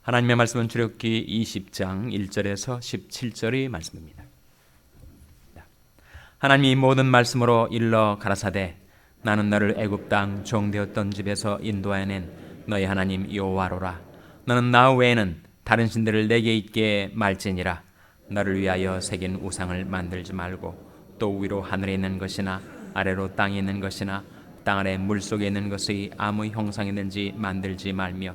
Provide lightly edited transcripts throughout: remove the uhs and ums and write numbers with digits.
하나님의 말씀은 출애굽기 20장 1절에서 17절의 말씀입니다. 하나님이 모든 말씀으로 일러 가라사대 나는 너를 애굽 땅 종되었던 집에서 인도하여낸 너희 하나님 여호와로라. 너는 나 외에는 다른 신들을 내게 있게 말지니라. 너를 위하여 새긴 우상을 만들지 말고 또 위로 하늘에 있는 것이나 아래로 땅에 있는 것이나 땅 아래 물속에 있는 것의 아무 형상이든지 만들지 말며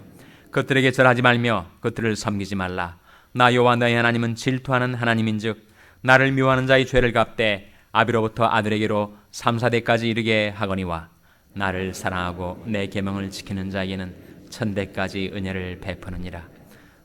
그들에게 절하지 말며 그들을 섬기지 말라. 나 여호와 너희 하나님은 질투하는 하나님인즉 나를 미워하는 자의 죄를 갚되 아비로부터 아들에게로 3, 4대까지 이르게 하거니와 나를 사랑하고 내 계명을 지키는 자에게는 1000대까지 은혜를 베푸느니라.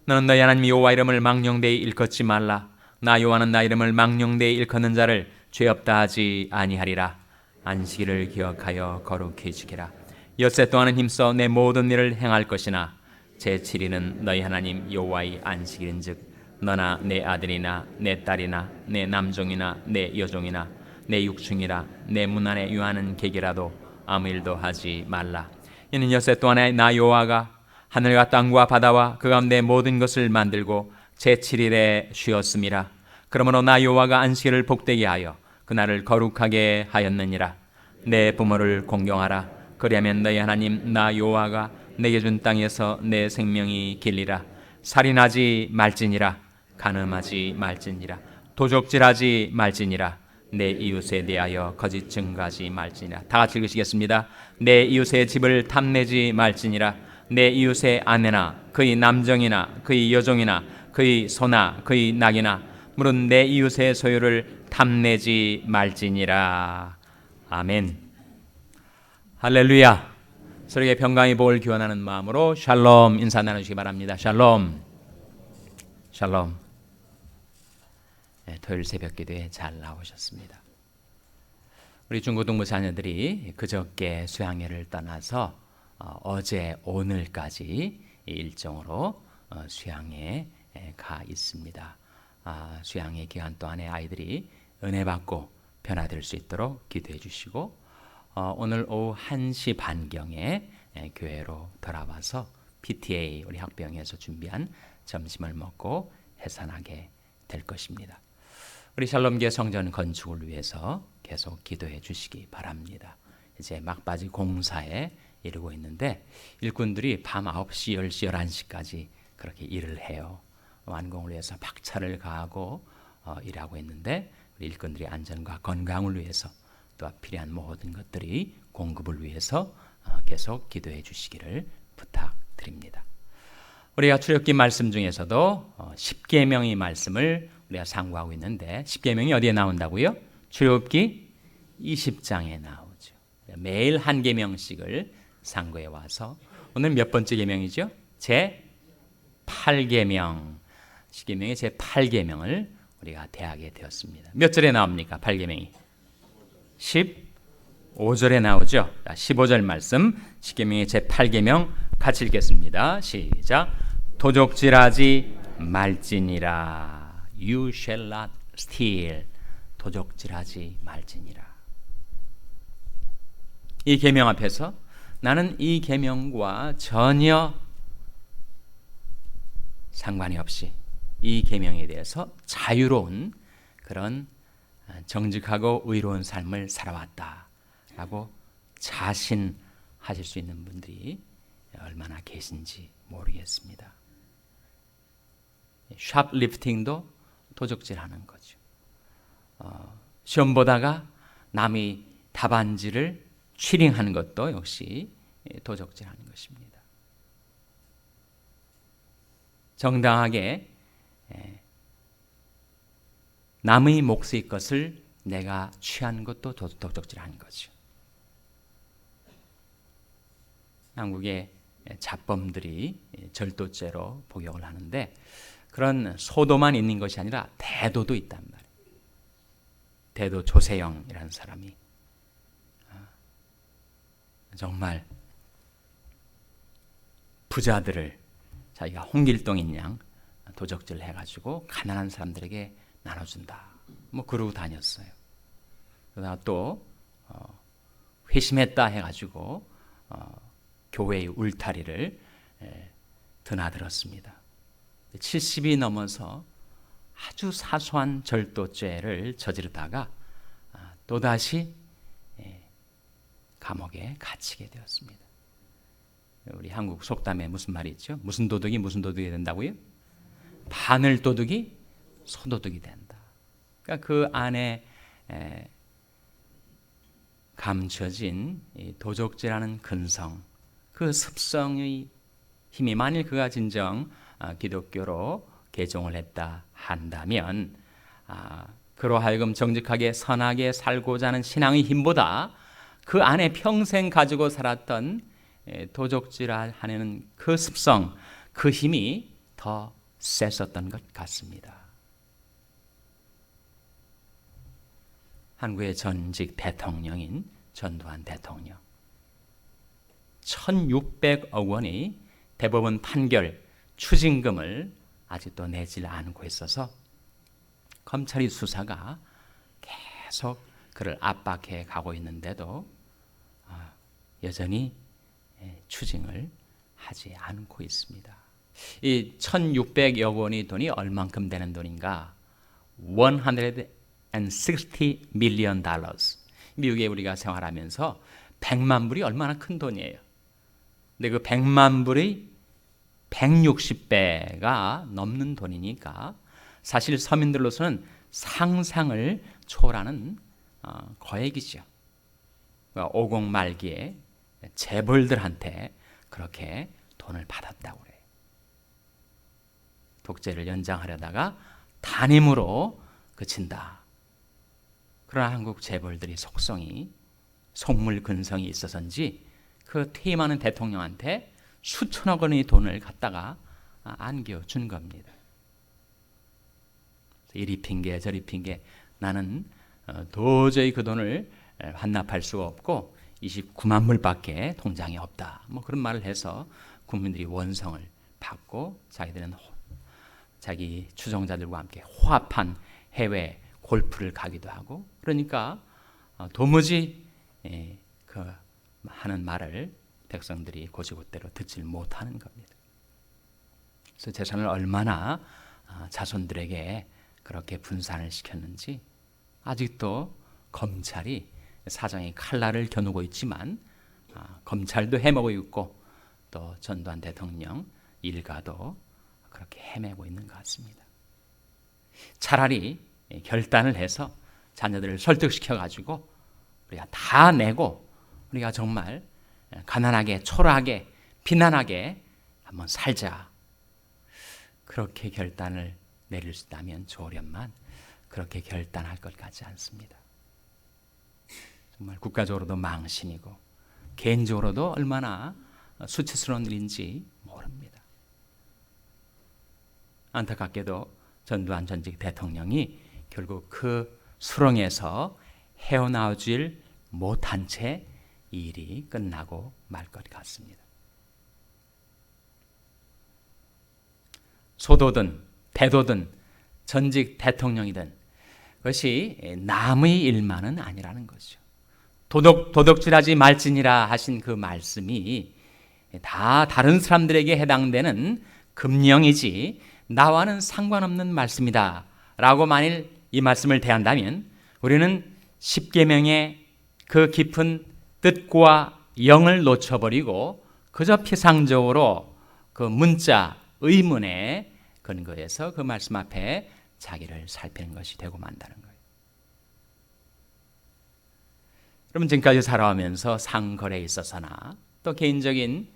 너는 너희 하나님 여호와 이름을 망령되이 일컫지 말라. 나 여호와는 나 이름을 망령되이 일컫는 자를 죄 없다 하지 아니하리라. 안식일을 기억하여 거룩히 지키라. 엿새 동안은 힘써 내 모든 일을 행할 것이나 제7일은 너희 하나님 여호와의 안식일인즉 너나 내 아들이나 내 딸이나 내 남종이나 내 여종이나 내 육충이라 내 문 안에 유하는 객이라도 아무 일도 하지 말라. 이는 엿새 동안에 나 여호와가 하늘과 땅과 바다와 그 가운데 모든 것을 만들고 제7일에 쉬었음이라. 그러므로 나 여호와가 안식일을 복되게 하여 그날을 거룩하게 하였느니라. 내 부모를 공경하라. 그리하면 너희 하나님 나 여호와가 내게 준 땅에서 내 생명이 길리라. 살인하지 말지니라. 간음하지 말지니라. 도적질하지 말지니라. 내 이웃에 대하여 거짓 증거하지 말지니라. 다 같이 읽으시겠습니다. 내 이웃의 집을 탐내지 말지니라. 내 이웃의 아내나 그의 남정이나 그의 여종이나 그의 소나 그의 낙이나 물은 내 이웃의 소유를 탐내지 말지니라. 아멘. 할렐루야. 서로에게 평강의 복을 기원하는 마음으로 샬롬 인사 나누시기 바랍니다. 샬롬. 샬롬. 네, 토요일 새벽 기도에 잘 나오셨습니다. 우리 중고등부 자녀들이 그저께 수양회를 떠나서 어제 오늘까지 일정으로 수양회에 가 있습니다. 수양회 기간 동안에 아이들이 은혜 받고 변화될 수 있도록 기도해 주시고 오늘 오후 1시 반경에 교회로 돌아와서 PTA 우리 학병에서 준비한 점심을 먹고 해산하게 될 것입니다. 우리 샬롬교회 성전 건축을 위해서 계속 기도해 주시기 바랍니다. 이제 막바지 공사에 이르고 있는데 일꾼들이 밤 9시, 10시, 11시까지 그렇게 일을 해요. 완공을 위해서 박차를 가하고 일하고 있는데 우리 일꾼들의 안전과 건강을 위해서 또 필요한 모든 것들이 공급을 위해서 계속 기도해 주시기를 부탁드립니다. 우리가 출애굽기 말씀 중에서도 10계명의 말씀을 우리가 상고하고 있는데 10계명이 어디에 나온다고요? 출애굽기 20장에 나오죠. 매일 한 계명씩을 상고해 와서 오늘 몇 번째 계명이죠? 제 8계명. 10계명의 제 8계명을 우리가 대하게 되었습니다. 몇 절에 나옵니까? 8계명이 15절에 나오죠. 15절 말씀 10계명의 제 8계명 같이 읽겠습니다. 시작. 도적질하지 말지니라. You shall not steal. 도적질하지 말지니라. 이 계명 앞에서 나는 이 계명과 전혀 상관이 없이 이 계명에 대해서 자유로운 그런 정직하고 의로운 삶을 살아왔다라고 자신하실 수 있는 분들이 얼마나 계신지 모르겠습니다. 샵리프팅도 도적질하는 거죠. 시험 보다가 남이 답안지를 취링하는 것도 역시 도적질하는 것입니다. 정당하게 남의 몫의 것을 내가 취한 것도 도적질하는 거죠. 한국의 자범들이 절도죄로 복역을 하는데 그런 소도만 있는 것이 아니라 대도도 있단 말이에요. 대도 조세영이라는 사람이 정말 부자들을 자기가 홍길동인 양 도적질 해가지고 가난한 사람들에게 나눠준다. 뭐 그러고 다녔어요. 그러다가 또 회심했다 해가지고 교회의 울타리를 드나들었습니다. 70이 넘어서 아주 사소한 절도죄를 저지르다가 또다시 감옥에 갇히게 되었습니다. 우리 한국 속담에 무슨 말이 있죠? 무슨 도둑이 무슨 도둑이 된다고요? 바늘 도둑이 소도둑이 된다. 그러니까 그 안에 감춰진 도적질하는 근성, 그 습성의 힘이 만일 그가 진정 기독교로 개종을 했다 한다면 그로 하여금 정직하게 선하게 살고자 하는 신앙의 힘보다 그 안에 평생 가지고 살았던 도적질하는 그 습성, 그 힘이 더 셌었던 것 같습니다. 한국의 전직 대통령인 전두환 대통령 1600억 원의 대법원 판결 추징금을 아직도 내질 않고 있어서 검찰의 수사가 계속 그를 압박해 가고 있는데도 여전히 추징을 하지 않고 있습니다. 이 1600여 원의 돈이 얼만큼 되는 돈인가? 160 million dollars. 미국에 우리가 생활하면서 100만 불이 얼마나 큰 돈이에요. 근데 그 100만 불의 160배가 넘는 돈이니까 사실 서민들로서는 상상을 초월하는 거액이죠. 그러니까 50 말기에 재벌들한테 그렇게 돈을 받았다고 그래요. 독재를 연장하려다가 단임으로 그친다. 그러나 한국 재벌들이 속성이 속물근성이 있어서인지 그 퇴임하는 대통령한테 수천억 원의 돈을 갖다가 안겨준 겁니다. 이리 핑계 저리 핑계 나는 도저히 그 돈을 환납할 수가 없고 29만 불밖에 통장에 없다. 뭐 그런 말을 해서 국민들이 원성을 받고 자기들은 자기 추종자들과 함께 호합한 해외 골프를 가기도 하고 그러니까 도무지 그 하는 말을 백성들이 곧이곧대로 듣질 못하는 겁니다. 그래서 재산을 얼마나 자손들에게 그렇게 분산을 시켰는지 아직도 검찰이 사정의 칼날을 겨누고 있지만 검찰도 헤매고 있고 또 전두환 대통령 일가도 그렇게 헤매고 있는 것 같습니다. 차라리 결단을 해서 자녀들을 설득시켜 가지고 우리가 다 내고 우리가 정말 가난하게 초라하게 비난하게 한번 살자. 그렇게 결단을 내릴 수 있다면 좋으련만 그렇게 결단할 것 같지 않습니다. 정말 국가적으로도 망신이고 개인적으로도 얼마나 수치스러운 일인지 모릅니다. 안타깝게도 전두환 전직 대통령이 결국 그 수렁에서 헤어나오질 못한 채 이 일이 끝나고 말 것 같습니다. 소도든 대도든 전직 대통령이든 그것이 남의 일만은 아니라는 것이죠. 도덕질하지 말지니라 하신 그 말씀이 다 다른 사람들에게 해당되는 금령이지 나와는 상관없는 말씀이다 라고 만일 이 말씀을 대한다면 우리는 십계명의 그 깊은 뜻과 영을 놓쳐버리고 그저 피상적으로 그 문자 의문에 근거해서 그 말씀 앞에 자기를 살피는 것이 되고 만다는 거예요. 여러분 지금까지 살아오면서 상거래에 있어서나 또 개인적인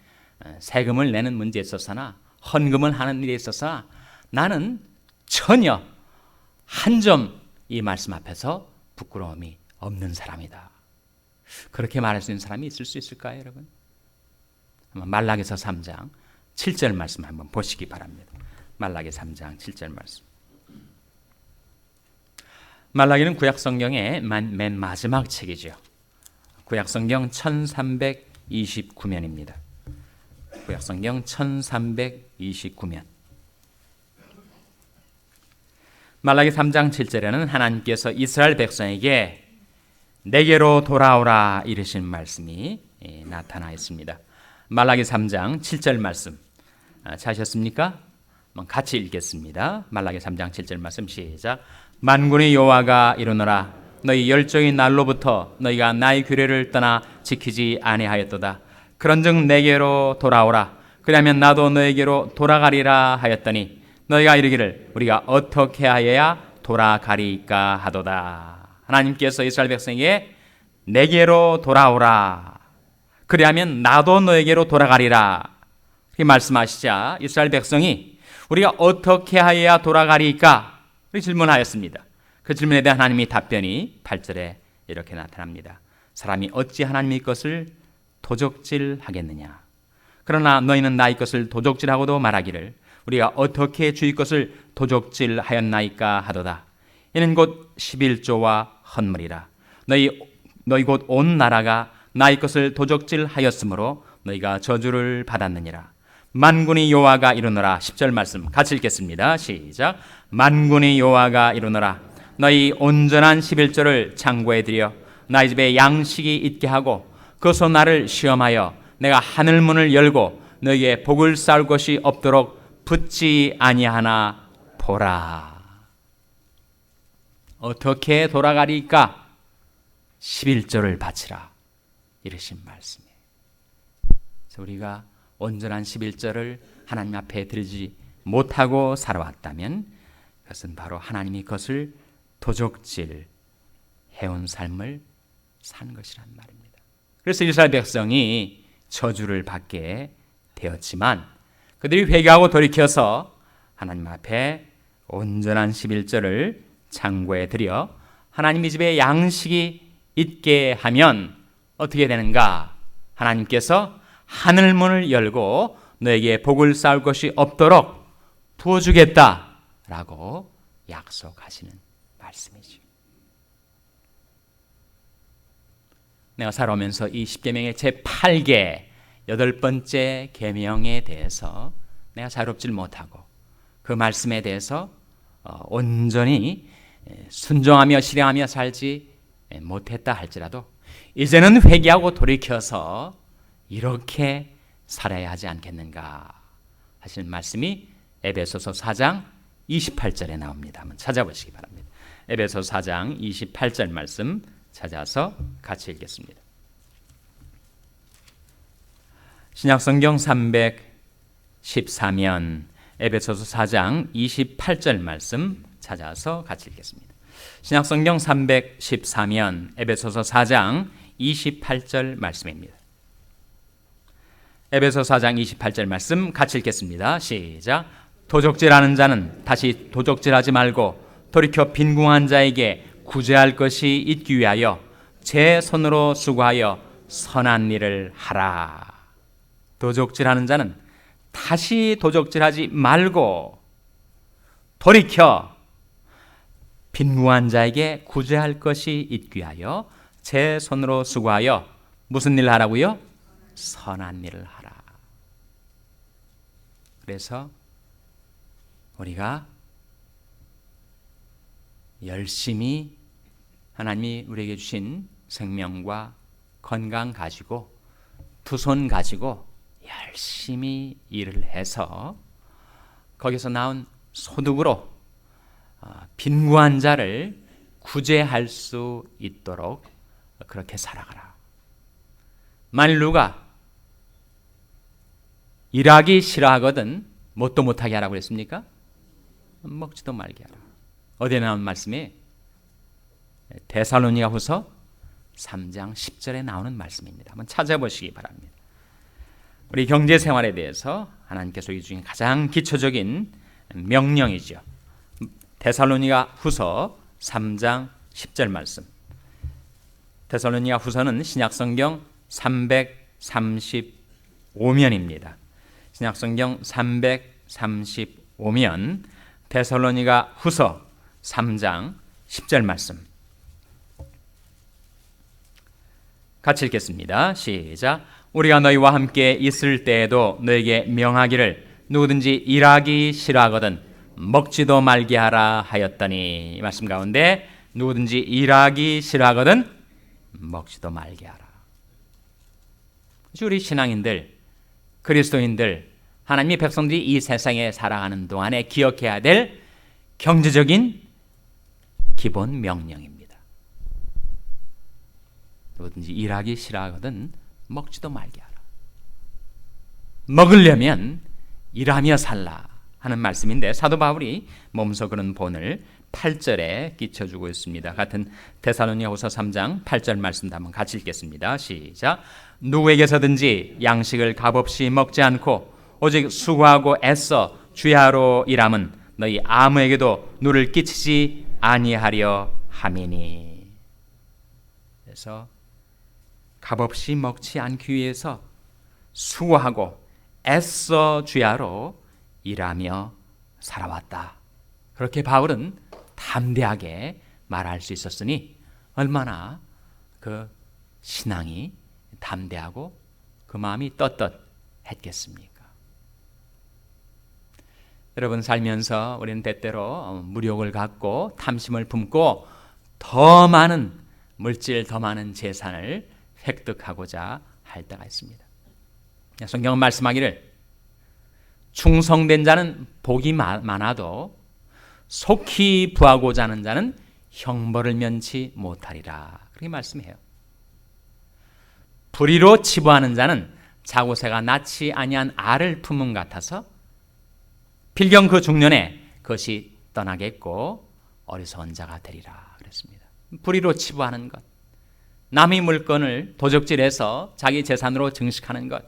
세금을 내는 문제에 있어서나 헌금을 하는 일에 있어서나 나는 전혀 한 점 이 말씀 앞에서 부끄러움이 없는 사람이다. 그렇게 말할 수 있는 사람이 있을 수 있을까요, 여러분? 한번 말라기서 3장 7절 말씀 한번 보시기 바랍니다. 말라기 3장 7절 말씀. 말라기는 구약성경의 맨 마지막 책이죠. 구약성경 1329면입니다. 구약성경 1329면. 말라기 3장 7절에는 하나님께서 이스라엘 백성에게 내게로 돌아오라 이르신 말씀이 나타나 있습니다. 말라기 3장 7절 말씀 찾으셨습니까? 같이 읽겠습니다. 말라기 3장 7절 말씀 시작. 만군의 여호와가 이르노라 너희 열정의 날로부터 너희가 나의 규례를 떠나 지키지 아니하였도다. 그런즉 내게로 돌아오라. 그러면 나도 너에게로 돌아가리라 하였더니 너희가 이르기를 우리가 어떻게 하여야 돌아가리까 하도다. 하나님께서 이스라엘 백성에게 내게로 돌아오라. 그리하면 나도 너에게로 돌아가리라. 이렇게 말씀하시자 이스라엘 백성이 우리가 어떻게 하여야 돌아가리까? 이렇게 질문하였습니다. 그 질문에 대한 하나님의 답변이 8절에 이렇게 나타납니다. 사람이 어찌 하나님의 것을 도적질하겠느냐? 그러나 너희는 나의 것을 도적질하고도 말하기를 우리가 어떻게 주의 것을 도적질하였나이까 하도다. 이는 곧 11조와 헌물이라. 너희 곧 온 나라가 나의 것을 도적질하였으므로 너희가 저주를 받았느니라. 만군의 여호와가 이르노라. 10절 말씀 같이 읽겠습니다. 시작. 만군의 여호와가 이르노라. 너희 온전한 11조를 창고에 들여 나의 집에 양식이 있게 하고 그것으로 나를 시험하여 내가 하늘 문을 열고 너희에게 복을 쌓을 것이 없도록 붙지 아니하나 보라. 어떻게 돌아가리까? 11조를 바치라. 이러신 말씀이에요. 그래서 우리가 온전한 11조를 하나님 앞에 드리지 못하고 살아왔다면 그것은 바로 하나님의 것을 도적질 해온 삶을 산 것이란 말입니다. 그래서 이스라엘 백성이 저주를 받게 되었지만 그들이 회개하고 돌이켜서 하나님 앞에 온전한 11조를 창고에 들여 하나님의 집에 양식이 있게 하면 어떻게 되는가? 하나님께서 하늘문을 열고 너에게 복을 쌓을 것이 없도록 부어주겠다라고 약속하시는 말씀이죠. 내가 살아오면서 이 십계명의 제8개 8번째 계명에 대해서 내가 자유롭질 못하고 그 말씀에 대해서 온전히 순종하며 실행하며 살지 못했다 할지라도 이제는 회개하고 돌이켜서 이렇게 살아야 하지 않겠는가 하시는 말씀이 에베소서 4장 28절에 나옵니다. 한번 찾아보시기 바랍니다. 에베소서 4장 28절 말씀 찾아서 같이 읽겠습니다. 신약성경 314면 에베소서 4장 28절 말씀 찾아서 같이 읽겠습니다. 신약성경 314면 에베소서 4장 28절 말씀입니다. 에베소서 4장 28절 말씀 같이 읽겠습니다. 시작. 도적질하는 자는 다시 도적질하지 말고 돌이켜 빈궁한 자에게 구제할 것이 있기 위하여 제 손으로 수고하여 선한 일을 하라. 도적질하는 자는 다시 도적질하지 말고 돌이켜 빈궁한 자에게 구제할 것이 있기 위하여 제 손으로 수고하여 무슨 일을 하라고요? 선한 일을 하라. 그래서 우리가 열심히 하나님이 우리에게 주신 생명과 건강 가지고 두 손 가지고 열심히 일을 해서 거기서 나온 소득으로 빈궁한 자를 구제할 수 있도록 그렇게 살아가라. 만일 누가 일하기 싫어하거든 뭣도 못하게 하라고 그랬습니까? 먹지도 말게 하라. 어디에 나온 말씀이? 데살로니가 후서 3장 10절에 나오는 말씀입니다. 한번 찾아보시기 바랍니다. 우리 경제 생활에 대해서 하나님께서 이 중에 가장 기초적인 명령이죠. 데살로니가 후서 3장 10절 말씀. 데살로니가 후서는 신약성경 335면입니다. 신약성경 335면 데살로니가 후서 3장 10절 말씀 같이 읽겠습니다. 시작. 우리가 너희와 함께 있을 때에도 너에게 명하기를 누구든지 일하기 싫어하거든 먹지도 말게 하라 하였더니, 이 말씀 가운데 누구든지 일하기 싫어하거든 먹지도 말게 하라. 우리 신앙인들, 그리스도인들 하나님의 백성들이 이 세상에 살아가는 동안에 기억해야 될 경제적인 기본 명령입니다. 누구든지 일하기 싫어하거든 먹지도 말게 하라. 먹으려면 일하며 살라 하는 말씀인데 사도 바울이 몸소 그런 본을 8절에 끼쳐주고 있습니다. 같은 데살로니가후서 3장 8절 말씀도 한번 같이 읽겠습니다. 시작. 누구에게서든지 양식을 값없이 먹지 않고 오직 수고하고 애써 주야로 일함은 너희 아무에게도 누를 끼치지 아니하려 함이니. 그래서 값없이 먹지 않기 위해서 수고하고 애써 주야로 일하며 살아왔다. 그렇게 바울은 담대하게 말할 수 있었으니 얼마나 그 신앙이 담대하고 그 마음이 떳떳했겠습니까? 여러분, 살면서 우리는 때때로 무력을 갖고 탐심을 품고 더 많은 물질, 더 많은 재산을 획득하고자 할 때가 있습니다. 성경은 말씀하기를 충성된 자는 복이 많아도 속히 부하고자 하는 자는 형벌을 면치 못하리라. 그렇게 말씀해요. 불의로 치부하는 자는 자고새가 낳지 아니한 알을 품은 같아서 필경 그 중년에 그것이 떠나겠고 어리석은 자가 되리라 그랬습니다. 불의로 치부하는 것, 남의 물건을 도적질해서 자기 재산으로 증식하는 것,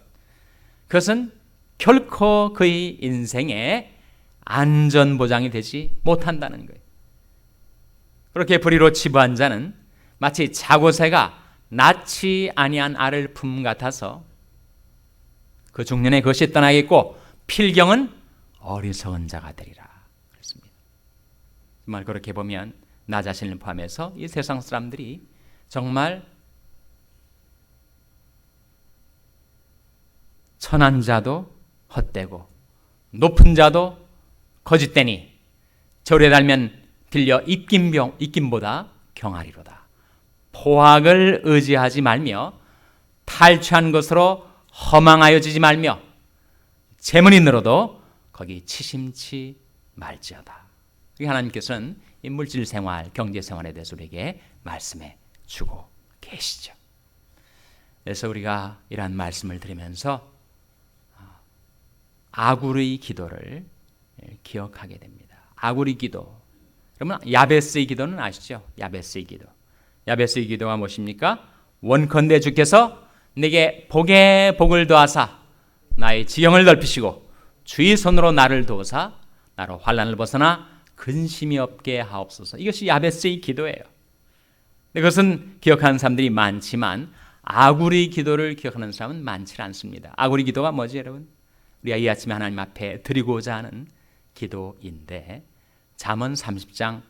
그것은 결코 그의 인생에 안전보장이 되지 못한다는 거예요. 그렇게 불의로 치부한 자는 마치 자고새가 낳지 아니한 알을 품 같아서 그 중년에 그것이 떠나겠고 필경은 어리석은 자가 되리라 그랬습니다. 정말 그렇게 보면 나 자신을 포함해서 이 세상 사람들이 정말 천한 자도 헛되고 높은 자도 거짓되니 절에 달면 들려 입김보다 경하리로다. 포악을 의지하지 말며 탈취한 것으로 허망하여지지 말며 재물이 늘어도 거기 치심치 말지어다. 하나님께서는 이 물질 생활, 경제 생활에 대해서 우리에게 말씀해 주고 계시죠. 그래서 우리가 이러한 말씀을 들으면서 아굴의 기도를 기억하게 됩니다. 아굴의 기도. 그러면 야베스의 기도는 아시죠? 야베스의 기도. 야베스의 기도가 무엇입니까? 원컨대 주께서 내게 복에 복을 더하사 나의 지경을 넓히시고 주의 손으로 나를 도우사 나로 환난을 벗어나 근심이 없게 하옵소서. 이것이 야베스의 기도예요. 그것은 기억하는 사람들이 많지만 아굴의 기도를 기억하는 사람은 많지 않습니다. 아굴의 기도가 뭐지 여러분? 우리가 이 아침에 하나님 앞에 드리고자 하는 기도인데 잠언 30장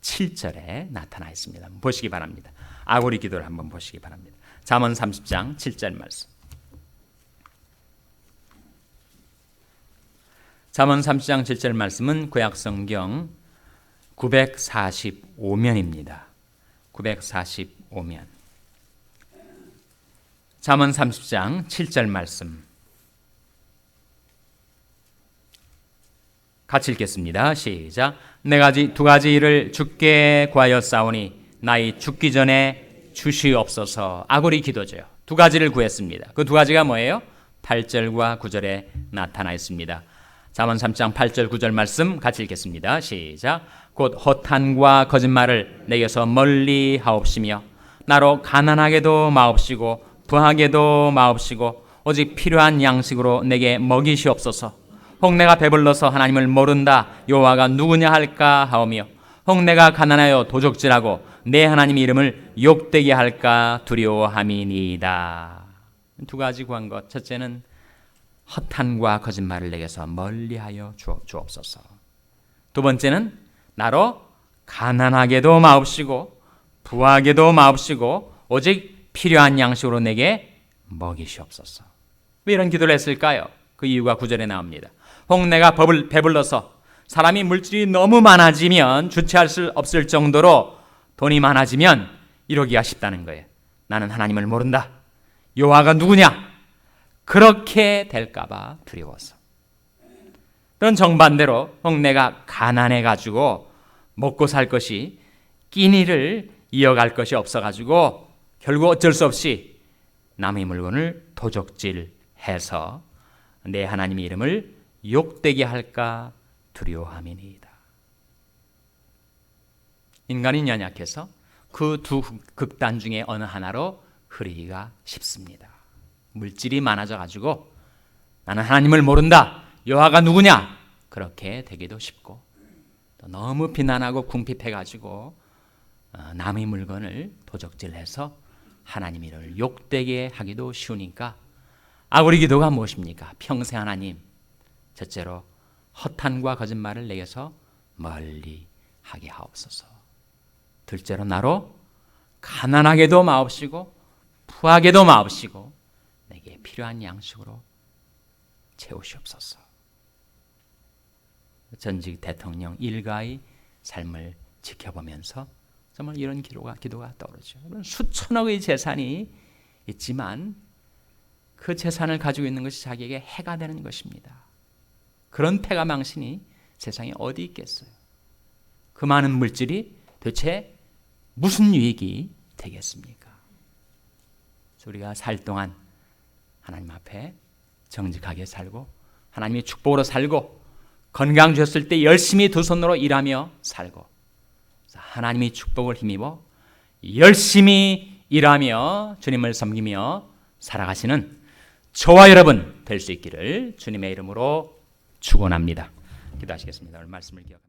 7절에 나타나 있습니다. 보시기 바랍니다. 아굴의 기도를 한번 보시기 바랍니다. 잠언 30장 7절 말씀. 잠언 30장 7절 말씀은 구약성경 945면입니다. 945면. 잠언 30장 7절 말씀. 같이 읽겠습니다. 시작. 내가 두 가지 일을 주께 구하였사오니 나의 죽기 전에 주시옵소서. 아굴의 기도죠. 두 가지를 구했습니다. 그 두 가지가 뭐예요? 8절과 9절에 나타나 있습니다. 잠언 3장 8절 9절 말씀 같이 읽겠습니다. 시작. 곧 허탄과 거짓말을 내게서 멀리 하옵시며 나로 가난하게도 마옵시고 부하게도 마옵시고 오직 필요한 양식으로 내게 먹이시옵소서. 혹 내가 배불러서 하나님을 모른다 여호와가 누구냐 할까 하오며 혹 내가 가난하여 도적질하고 내 하나님의 이름을 욕되게 할까 두려워함이니이다. 두 가지 구한 것. 첫째는 허탄과 거짓말을 내게서 멀리하여 주옵소서. 두 번째는 나로 가난하게도 마옵시고 부하게도 마옵시고 오직 필요한 양식으로 내게 먹이시옵소서. 왜 이런 기도를 했을까요? 그 이유가 9절에 나옵니다. 혹 내가 배불러서 사람이 물질이 너무 많아지면 주체할 수 없을 정도로 돈이 많아지면 이러기가 쉽다는 거예요. 나는 하나님을 모른다. 여호와가 누구냐? 그렇게 될까 봐 두려워서. 또는 정반대로 내가 가난해 가지고 먹고 살 것이 끼니를 이어갈 것이 없어 가지고 결국 어쩔 수 없이 남의 물건을 도적질해서 내 하나님의 이름을 욕되게 할까 두려워함이니이다. 인간이 연약해서 그 두 극단 중에 어느 하나로 흐르기가 쉽습니다. 물질이 많아져 가지고 나는 하나님을 모른다, 여호와가 누구냐, 그렇게 되기도 쉽고, 또 너무 비난하고 궁핍해 가지고 남의 물건을 도적질해서 하나님 이름을 욕되게 하기도 쉬우니까 우리 기도가 무엇입니까? 평생 하나님, 첫째로 허탄과 거짓말을 내게서 멀리 하게 하옵소서. 둘째로 나로 가난하게도 마옵시고 부하게도 마옵시고 내게 필요한 양식으로 채우시옵소서. 전직 대통령 일가의 삶을 지켜보면서 정말 이런 기도가 떠오르죠. 수천억의 재산이 있지만 그 재산을 가지고 있는 것이 자기에게 해가 되는 것입니다. 그런 패가 망신이 세상에 어디 있겠어요? 그 많은 물질이 도대체 무슨 유익이 되겠습니까? 우리가 살 동안 하나님 앞에 정직하게 살고 하나님의 축복으로 살고 건강 주셨을 때 열심히 두 손으로 일하며 살고 하나님의 축복을 힘입어 열심히 일하며 주님을 섬기며 살아가시는 저와 여러분 될 수 있기를 주님의 이름으로 축원합니다. 기도하시겠습니다. 오늘 말씀을 기억합니다.